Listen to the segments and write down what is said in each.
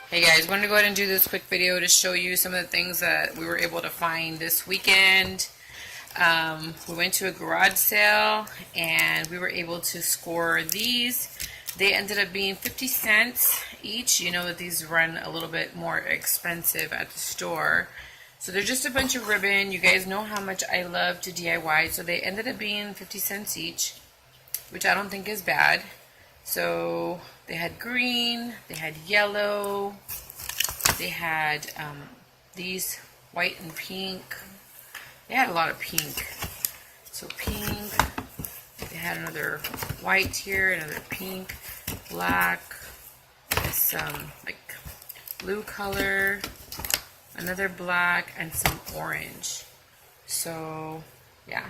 Hey guys, wanted to go ahead and do this quick video to show you some of the things that we were able to find this weekend. We went to a garage sale and we were able to score these. They ended up being 50 cents each. You know that these run a little bit more expensive at the store. So they're just a bunch of ribbon. You guys know how much I love to DIY. So they ended up being 50 cents each, which I don't think is bad. So they had green, they had yellow, they had these white and pink. They had a lot of pink. So pink, they had another white here, another pink, black, this like blue color, another black, and some orange. So yeah,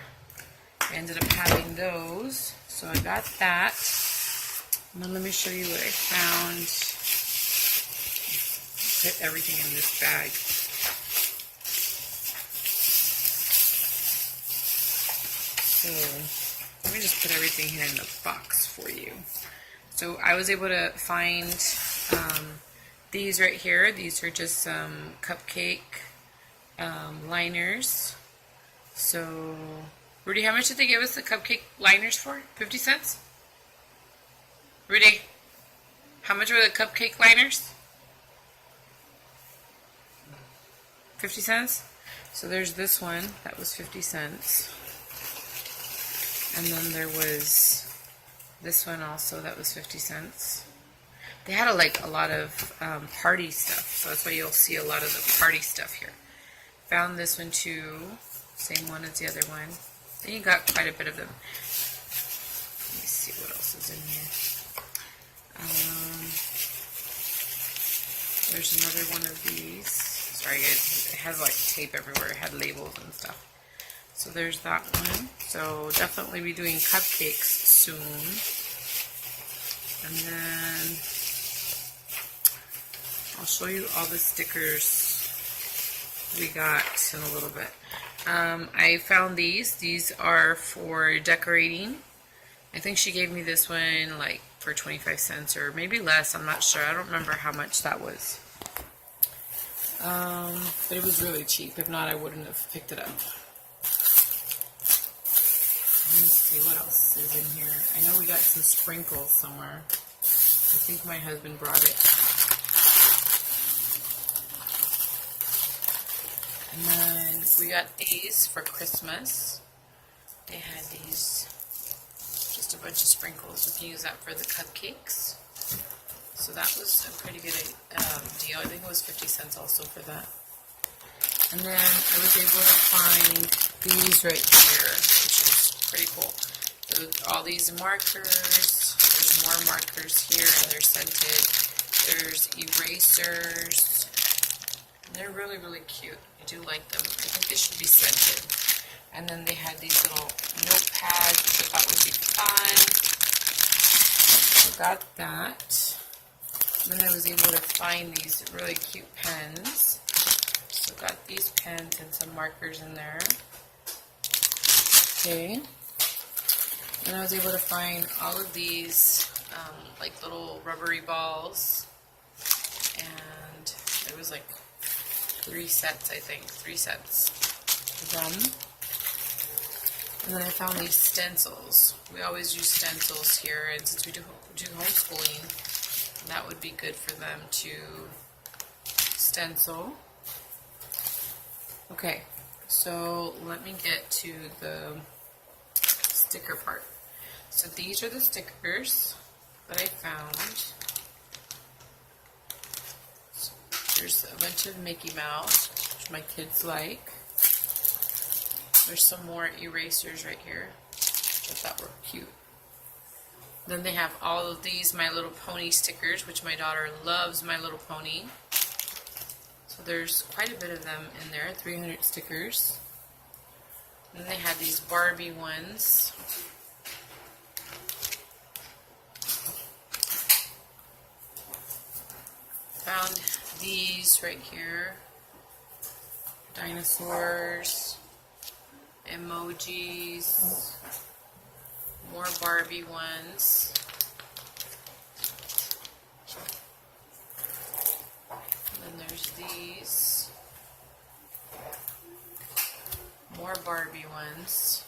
I ended up having those. So I got that. Now let me show you what I found. Put everything in this bag. So let me just put everything here in the box for you. So I was able to find these right here. These are just some cupcake liners. So Rudy, how much did they give us the cupcake liners for? 50 cents? Rudy, how much were the cupcake liners? 50 cents? So there's this one, that was 50 cents. And then there was this one also, that was 50 cents. They had a lot of party stuff, so that's why you'll see a lot of the party stuff here. Found this one too, same one as the other one. Then you got quite a bit of them. Let me see what else is in here. There's another one of these. Sorry guys, it has like tape everywhere. It had labels and stuff. So there's that one. So definitely be doing cupcakes soon. And then I'll show you all the stickers we got in a little bit. I found these. These are for decorating. I think she gave me this one like for 25 cents or maybe less. I'm not sure. I don't remember how much that was. But it was really cheap. If not, I wouldn't have picked it up. Let me see what else is in here. I know we got some sprinkles somewhere. I think my husband brought it. And then we got these for Christmas. They had these, just a bunch of sprinkles. We can use that for the cupcakes. So that was a pretty good deal. I think it was 50 cents also for that. And then I was able to find these right here, which is pretty cool. So all these markers, there's more markers here and they're scented. There's erasers. And they're really, really cute. I do like them. I think they should be scented. And then they had these little notepads, which I thought would be fun. So got that. Then I was able to find these really cute pens. So got these pens and some markers in there. Okay. And I was able to find all of these like little rubbery balls. And there was like 3 sets, I think. 3 sets of them. And then I found these stencils. We always use stencils here, and since we do homeschooling, that would be good for them to stencil. Okay, so let me get to the sticker part. So these are the stickers that I found. So there's a bunch of Mickey Mouse, which my kids like. There's some more erasers right here, which I thought were cute. Then they have all of these My Little Pony stickers, which my daughter loves My Little Pony. So there's quite a bit of them in there, 300 stickers. And then they had these Barbie ones. Found these right here. Dinosaurs, emojis. More Barbie ones. these. More Barbie ones.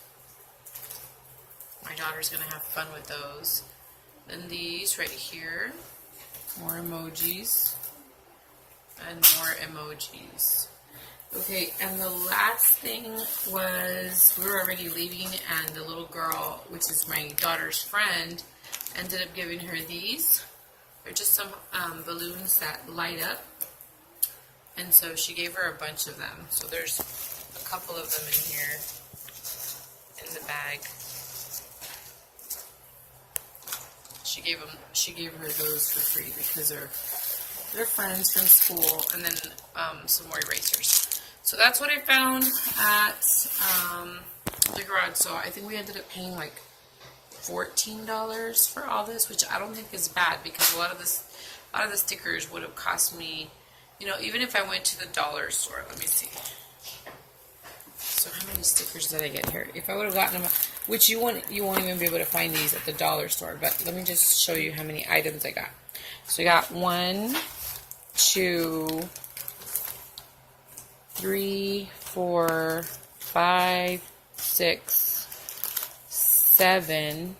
My daughter's going to have fun with those. Then these right here. More emojis. And more emojis. Okay, and the last thing was, we were already leaving, and the little girl, which is my daughter's friend, ended up giving her these. They're just some balloons that light up. And so she gave her a bunch of them. So there's a couple of them in here in the bag. She gave her those for free because they're friends from school, and then some more erasers. So that's what I found at the garage sale. I think we ended up paying like $14 for all this, which I don't think is bad because a lot of the stickers would have cost me, you know, even if I went to the dollar store. Let me see. So how many stickers did I get here? If I would have gotten them, which you won't even be able to find these at the dollar store, but let me just show you how many items I got. So I got 1, 2, 3, 4, 5, 6, 7,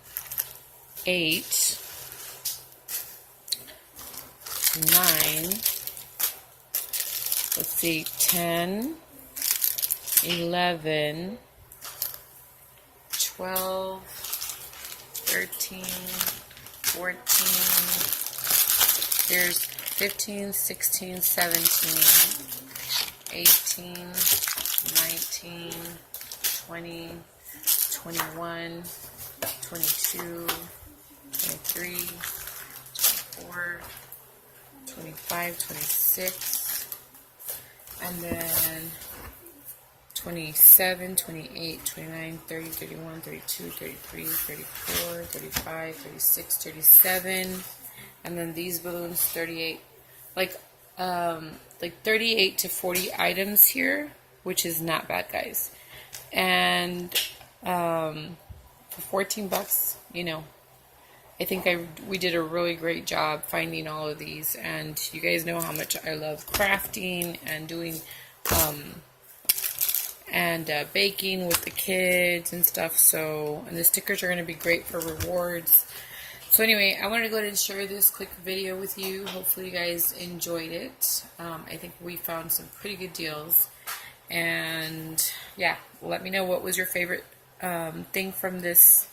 8, 9, let's see, 10, 11, 12, 13, 14, there's 15, 16, 17, 18, 19, 20, 21, 22, 23, 24, 25, 26, and then 27, 28, 29, 30, 31, 32, 33, 34, 35, 36, 37, and then these balloons 38, like 38 to 40 items here, which is not bad, guys. And for 14 bucks, you know, I think we did a really great job finding all of these, and you guys know how much I love crafting and doing baking with the kids and stuff. So, and the stickers are going to be great for rewards. So anyway, I wanted to go ahead and share this quick video with you. Hopefully you guys enjoyed it. I think we found some pretty good deals. And yeah, let me know what was your favorite thing from this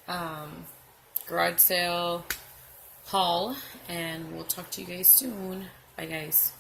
garage sale haul. And we'll talk to you guys soon. Bye guys.